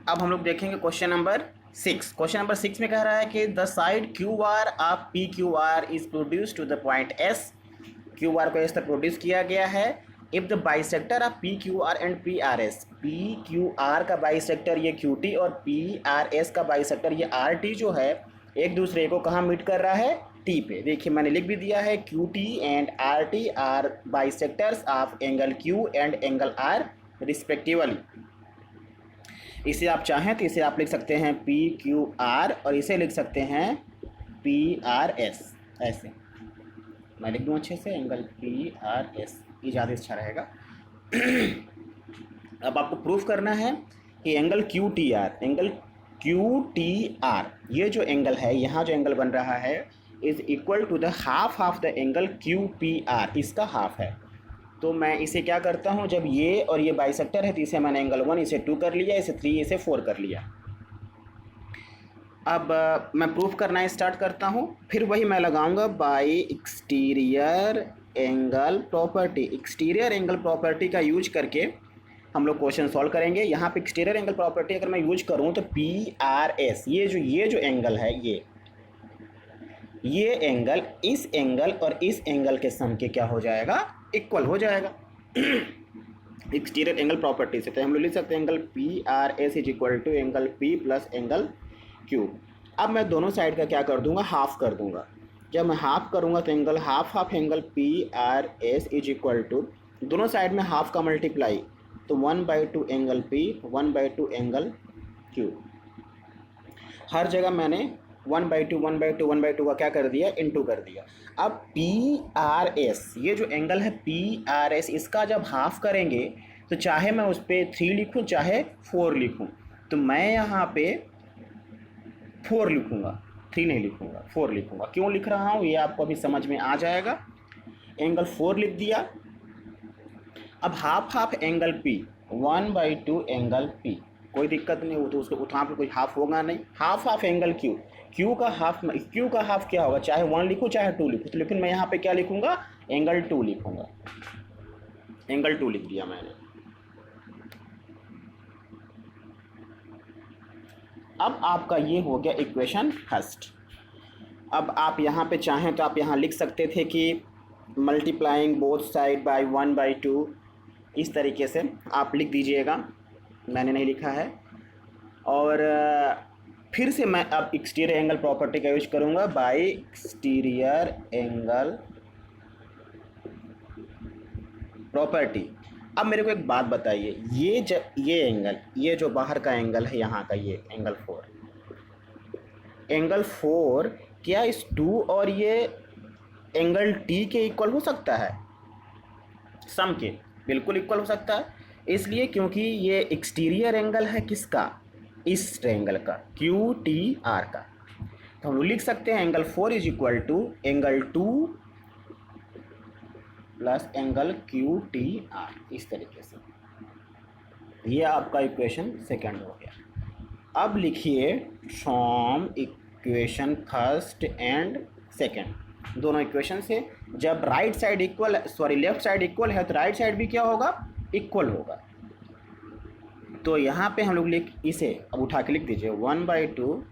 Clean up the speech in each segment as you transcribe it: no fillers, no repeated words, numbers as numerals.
अब हम लोग देखेंगे क्वेश्चन नंबर 6। क्वेश्चन नंबर 6 में कह रहा है कि the side Q R of P Q R is produce to the point S. Q R को इस तरह प्रोड्यूस किया गया है। If the bisector of P Q R and P R S, P Q R का bisector ये Q T और P R S का बाइसेक्टर ये आर टी जो है एक दूसरे को कहाँ मीट कर रहा है, टी पे। देखिए मैंने लिख भी दिया है, Q T and R T are bisectors of angle Q and angle R respectively. इसे आप चाहें तो इसे आप लिख सकते हैं पी क्यू आर और इसे लिख सकते हैं पी आर एस। ऐसे मैं लिख दूँ अच्छे से, एंगल पी आर एस, ये ज़्यादा अच्छा रहेगा। अब आपको प्रूफ करना है कि angle Q T are, angle Q T are ये जो एंगल है, यहाँ जो एंगल बन रहा है is equal to the half of the angle Q P R, इसका हाफ है। तो मैं इसे क्या करता हूँ, जब ये और ये बाइसेक्टर है तो इसे मैंने एंगल 1 इसे 2 कर लिया, इसे 3 इसे 4 कर लिया। अब मैं प्रूफ करना स्टार्ट करता हूँ, फिर वही मैं लगाऊंगा bye exterior angle property. Exterior angle property का यूज करके हम लोग क्वेश्चन सॉल्व करेंगे। यहाँ पे एक्सटीरियर एंगल प्रॉपर्टी अगर मैं यूज करूँ तो पी आर एस ये जो एंगल है ये एंगल इस एंगल और इस एंगल के सम के क्या हो जाएगा, इक्वल हो जाएगा। एक्सटीरियर एंगल प्रॉपर्टी से तो हम लोग लिख सकते हैं angle P R S is equal to angle P plus angle Q. अब मैं दोनों साइड का क्या कर दूंगा, हाफ कर दूंगा। जब मैं हाफ करूंगा तो angle half of angle P R S is equal to, दोनों साइड में हाफ का मल्टीप्लाई, तो 1/2 एंगल पी 1/2 एंगल क्यू। हर जगह मैंने 1/2 का क्या कर दिया, इनटू कर दिया। अब पी आर एस ये जो एंगल है पी आर एस, इसका जब हाफ करेंगे तो चाहे मैं उस पर 3 लिखूँ चाहे 4 लिखूँ, तो मैं यहाँ पे 4 लिखूँगा, 3 नहीं लिखूँगा, 4 लिखूँगा। क्यों लिख रहा हूँ ये आपको अभी समझ में आ जाएगा। एंगल 4 लिख दिया। अब half angle P 1/2 angle P, कोई दिक्कत नहीं हो, तो उसको वहाँ पर कोई हाफ होगा नहीं। हाफ एंगल क्यू, क्यू का हाफ क्या होगा, चाहे 1 लिखूँ चाहे 2 लिखूँ, तो लेकिन मैं यहाँ पे क्या लिखूँगा, एंगल 2 लिखूँगा। एंगल 2 लिख दिया मैंने। अब आपका ये हो गया इक्वेशन फर्स्ट। अब आप यहाँ पे चाहें तो आप यहाँ लिख सकते थे कि मल्टीप्लाइंग बोथ साइड बाय 1/2, इस तरीके से आप लिख दीजिएगा, मैंने नहीं लिखा है। और फिर से मैं अब एक्सटीरियर एंगल प्रॉपर्टी का यूज करूँगा बाय एक्सटीरियर एंगल प्रॉपर्टी। अब मेरे को एक बात बताइए, ये एंगल, ये जो बाहर का एंगल है यहाँ का, ये एंगल 4 क्या इस 2 और ये एंगल टी के इक्वल हो सकता है, सम के बिल्कुल इक्वल हो सकता है। इसलिए क्योंकि ये एक्सटीरियर एंगल है किसका, इस ट्रायंगल का, क्यू टी आर का। तो हम लिख सकते हैं angle 4 is equal to angle 2 plus angle Q T R, इस तरीके से। ये आपका इक्वेशन सेकंड हो गया। अब लिखिए from equation first and second, दोनों इक्वेशन से जब लेफ्ट साइड इक्वल है तो राइट साइड भी क्या होगा, इक्वल होगा। तो यहाँ पे हम लोग इसे अब उठा के लिख दीजिए 1/2,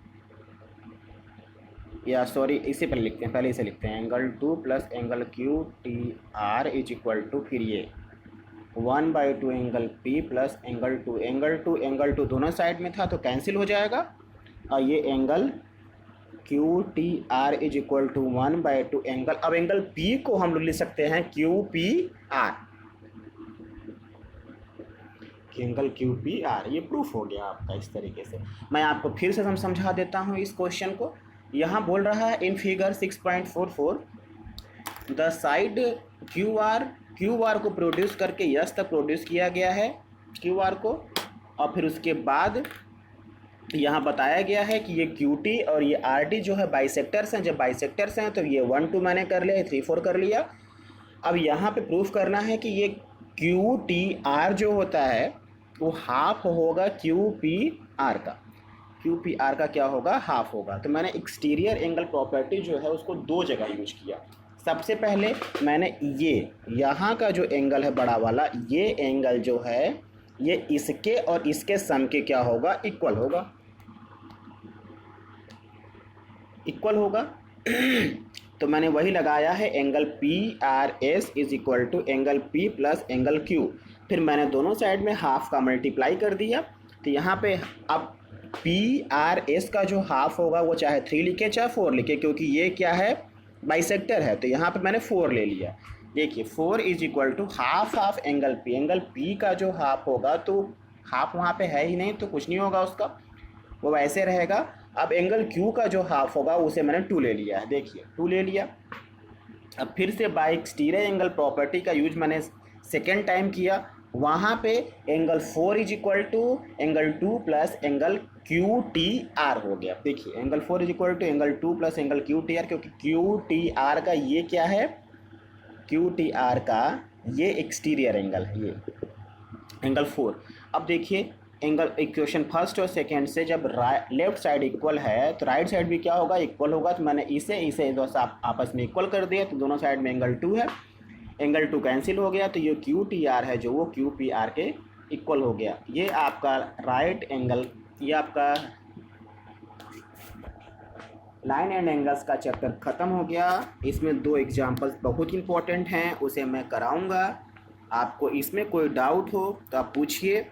या सॉरी इसे पहले लिखते हैं, इसे लिखते हैं angle 2 plus angle Q T R is equal to, फिर ये 1/2 एंगल पी प्लस एंगल 2 दोनों साइड में था तो कैंसिल हो जाएगा, और ये angle Q T R is equal to 1/2 angle, अब एंगल पी को हम लोग लिख सकते हैं Q P R, angle Q P R. ये प्रूफ हो गया आपका इस तरीके से। मैं आपको फिर से समझा देता हूँ इस क्वेश्चन को। यहाँ बोल रहा है in figure 6.44 the side Q R को प्रोड्यूस करके यस तक प्रोड्यूस किया गया है क्यू आर को, और फिर उसके बाद यहाँ बताया गया है कि ये क्यू टी और ये आर टी जो है बाइसेक्टर्स हैं। जब बाइसेक्टर्स हैं तो ये 1-2 मैंने कर लिया, 3-4 कर लिया। अब यहाँ पे प्रूफ करना है कि ये क्यू टी आर जो होता है वो हाफ होगा क्यू पी आर का, क्यू पी आर का क्या होगा, हाफ होगा। तो मैंने एक्सटीरियर एंगल प्रॉपर्टी जो है उसको 2 जगह यूज किया। सबसे पहले मैंने ये यहाँ का जो एंगल है बड़ा वाला, ये एंगल जो है ये इसके और इसके सम के क्या होगा, इक्वल होगा, इक्वल होगा। तो मैंने वही लगाया है, angle P R S is equal to angle P plus angle Q. फिर मैंने दोनों साइड में हाफ का मल्टीप्लाई कर दिया। तो यहाँ पे अब पी आर एस का जो हाफ होगा वो चाहे 3 लिखे चाहे 4 लिखे, क्योंकि ये क्या है, बाइसेक्टर है। तो यहाँ पे मैंने 4 ले लिया। देखिए 4 is equal to half of angle P. Angle P का जो हाफ होगा, तो हाफ वहाँ पे है ही नहीं, तो कुछ नहीं होगा उसका, वो वैसे रहेगा। अब एंगल क्यू का जो हाफ होगा उसे मैंने 2 ले लिया है। देखिए 2 ले लिया। अब फिर से बाय एक्सटीरियर एंगल प्रॉपर्टी का यूज मैंने सेकेंड टाइम किया। वहाँ पे angle 4 is equal to angle 2 plus angle Q T R हो गया। देखिए angle 4 is equal to angle 2 plus angle Q T R, क्योंकि क्यू टी आर का ये क्या है, क्यू टी आर का ये एक्सटीरियर एंगल है, ये एंगल 4। अब देखिए एंगल इक्वेशन फर्स्ट और सेकेंड से जब लेफ्ट साइड इक्वल है तो राइट साइड भी क्या होगा, इक्वल होगा। तो मैंने इसे दो आपस में इक्वल कर दिया, तो दोनों साइड में एंगल 2 है, एंगल 2 कैंसिल हो गया। तो ये क्यू टी आर है जो वो क्यू पी आर के इक्वल हो गया। ये आपका राइट एंगल, ये आपका लाइन एंड एंगल्स का चैप्टर ख़त्म हो गया। इसमें 2 एग्जाम्पल्स बहुत इंपॉर्टेंट हैं, उसे मैं कराऊंगा। आपको इसमें कोई डाउट हो तो आप पूछिए।